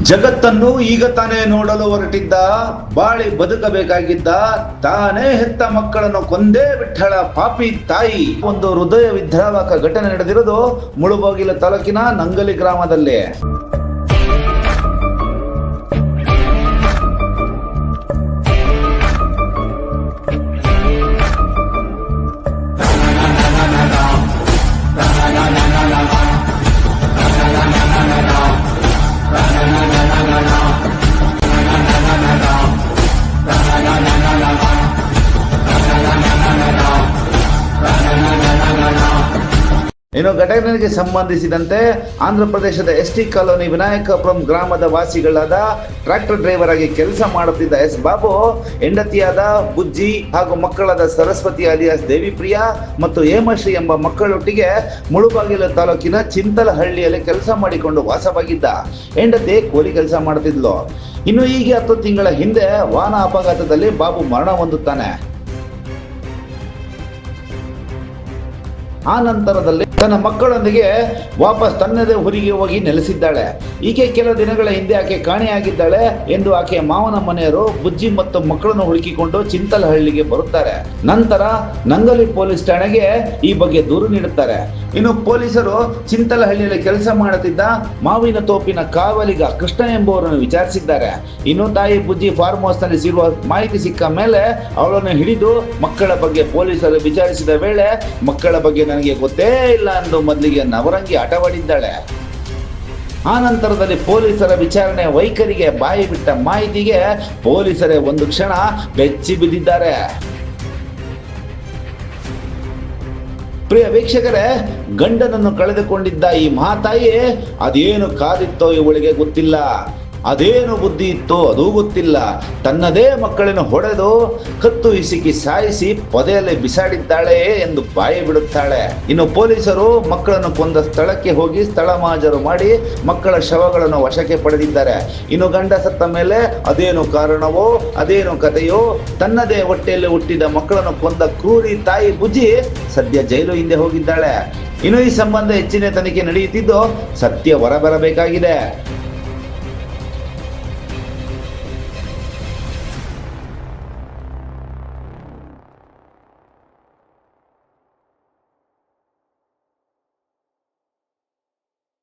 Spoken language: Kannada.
ಜಗತ್ತನ್ನು ಈಗ ತಾನೇ ನೋಡಲು ಹೊರಟಿದ್ದ, ಬಾಳಿ ಬದುಕಬೇಕಾಗಿದ್ದ, ತಾನೇ ಹೆತ್ತ ಮಕ್ಕಳನ್ನು ಕೊಂದೇ ಬಿಟ್ಟಳ ಪಾಪಿ ತಾಯಿ. ಒಂದು ಹೃದಯ ವಿದ್ರಾವಕ ಘಟನೆ ನಡೆದಿರೋದು ಮುಳುಬಾಗಿಲು ತಾಲೂಕಿನ ನಂಗಲಿ ಗ್ರಾಮದಲ್ಲಿ. ಇನ್ನು ಘಟನೆಗೆ ಸಂಬಂಧಿಸಿದಂತೆ ಆಂಧ್ರ ಪ್ರದೇಶದ ಎಸ್ಟಿ ಕಾಲೋನಿ ವಿನಾಯಕಪುರಂ ಗ್ರಾಮದ ವಾಸಿಗಳಾದ ಟ್ರಾಕ್ಟರ್ ಡ್ರೈವರ್ ಆಗಿ ಕೆಲಸ ಮಾಡುತ್ತಿದ್ದ ಎಸ್ ಬಾಬು ಹೆಂಡತಿಯಾದ ಬುಜ್ಜಿ ಹಾಗೂ ಮಕ್ಕಳಾದ ಸರಸ್ವತಿ ಅಲಿಯಾಸ್ ದೇವಿಪ್ರಿಯಾ ಮತ್ತು ಹೇಮಶ್ರೀ ಎಂಬ ಮಕ್ಕಳೊಟ್ಟಿಗೆ ಮುಳುಬಾಗಿಲು ತಾಲೂಕಿನ ಚಿಂತಲಹಳ್ಳಿಯಲ್ಲಿ ಕೆಲಸ ಮಾಡಿಕೊಂಡು ವಾಸವಾಗಿದ್ದ. ಹೆಂಡತಿ ಕೂಲಿ ಕೆಲಸ ಮಾಡುತ್ತಿದ್ಲು. ಇನ್ನು ಹೀಗೆ 10 ತಿಂಗಳ ಹಿಂದೆ ವಾಹನ ಅಪಘಾತದಲ್ಲಿ ಬಾಬು ಮರಣ ಹೊಂದುತ್ತಾನೆ. ಆ ನಂತರದಲ್ಲಿ ತನ್ನ ಮಕ್ಕಳೊಂದಿಗೆ ವಾಪಸ್ ತನ್ನದೇ ಊರಿಗೆ ಹೋಗಿ ನೆಲೆಸಿದ್ದಾಳೆ. ಈಕೆ ಕೆಲ ದಿನಗಳ ಹಿಂದೆ ಆಕೆ ಕಾಣೆಯಾಗಿದ್ದಾಳೆ ಎಂದು ಆಕೆಯ ಮಾವನ ಮನೆಯವರು ಬುಜ್ಜಿ ಮತ್ತು ಮಕ್ಕಳನ್ನು ಹುಡುಕಿಕೊಂಡು ಚಿಂತಲಹಳ್ಳಿಗೆ ಬರುತ್ತಾರೆ. ನಂತರ ನಂಗಲಿ ಪೊಲೀಸ್ ಠಾಣೆಗೆ ಈ ಬಗ್ಗೆ ದೂರು ನೀಡುತ್ತಾರೆ. ಇನ್ನು ಪೊಲೀಸರು ಚಿಂತಲಹಳ್ಳಿಯಲ್ಲಿ ಕೆಲಸ ಮಾಡುತ್ತಿದ್ದ ಮಾವಿನ ತೋಪಿನ ಕಾವಲಿಗ ಕೃಷ್ಣ ಎಂಬುವರನ್ನು ವಿಚಾರಿಸಿದ್ದಾರೆ. ಇನ್ನು ತಾಯಿ ಬುಜ್ಜಿ ಫಾರ್ಮ್ ಹೌಸ್ ನಲ್ಲಿ ಸಿರುವ ಮಾಹಿತಿ ಸಿಕ್ಕ ಮೇಲೆ ಅವಳನ್ನು ಹಿಡಿದು ಮಕ್ಕಳ ಬಗ್ಗೆ ಪೊಲೀಸರು ವಿಚಾರಿಸಿದ ವೇಳೆ ಮಕ್ಕಳ ಬಗ್ಗೆ ನನಗೆ ಗೊತ್ತೇ ಇಲ್ಲ ಎಂದು ಮೊದಲಿಗೆ ನವರಂಗಿ ಆಟವಾಡಿದ್ದಾಳೆ. ಆ ನಂತರದಲ್ಲಿ ಪೊಲೀಸರ ವಿಚಾರಣೆ ವೈಖರಿಗೆ ಬಾಯಿ ಬಿಟ್ಟ ಮಾಹಿತಿಗೆ ಪೊಲೀಸರೇ ಒಂದು ಕ್ಷಣ ಬೆಚ್ಚಿ ಬಿದ್ದಿದ್ದಾರೆ. ಪ್ರಿಯ ವೀಕ್ಷಕರೇ, ಗಂಡನನ್ನು ಕಳೆದುಕೊಂಡಿದ್ದ ಈ ಮಹಾತಾಯಿ ಅದೇನು ಕಾದಿತ್ತೋ ಇವಳಿಗೆ ಗೊತ್ತಿಲ್ಲ, ಅದೇನು ಬುದ್ಧಿ ಇತ್ತೋ ಅದೂ ಗೊತ್ತಿಲ್ಲ. ತನ್ನದೇ ಮಕ್ಕಳನ್ನು ಹೊಡೆದು ಕತ್ತು ಹಿಸುಕಿ ಸಾಯಿಸಿ ಪೊದೆಯಲ್ಲಿ ಬಿಸಾಡಿದ್ದಾಳೆ ಎಂದು ಬಾಯಿ ಬಿಡುತ್ತಾಳೆ. ಇನ್ನು ಪೊಲೀಸರು ಮಕ್ಕಳನ್ನು ಕೊಂದ ಸ್ಥಳಕ್ಕೆ ಹೋಗಿ ಸ್ಥಳ ಮಹಾಜರು ಮಾಡಿ ಮಕ್ಕಳ ಶವಗಳನ್ನು ವಶಕ್ಕೆ ಪಡೆದಿದ್ದಾರೆ. ಇನ್ನು ಗಂಡ ಸತ್ತ ಮೇಲೆ ಅದೇನು ಕಾರಣವೋ ಅದೇನು ಕಥೆಯೋ, ತನ್ನದೇ ಹೊಟ್ಟೆಯಲ್ಲಿ ಹುಟ್ಟಿದ ಮಕ್ಕಳನ್ನು ಕೊಂದ ಕ್ರೂರಿ ತಾಯಿ ಬುಜ್ಜಿ ಸದ್ಯ ಜೈಲು ಹಿಂದೆ ಹೋಗಿದ್ದಾಳೆ. ಇನ್ನು ಈ ಸಂಬಂಧ ಹೆಚ್ಚಿನ ತನಿಖೆ ನಡೆಯುತ್ತಿದ್ದು ಸತ್ಯ ಹೊರಬರಬೇಕಾಗಿದೆ.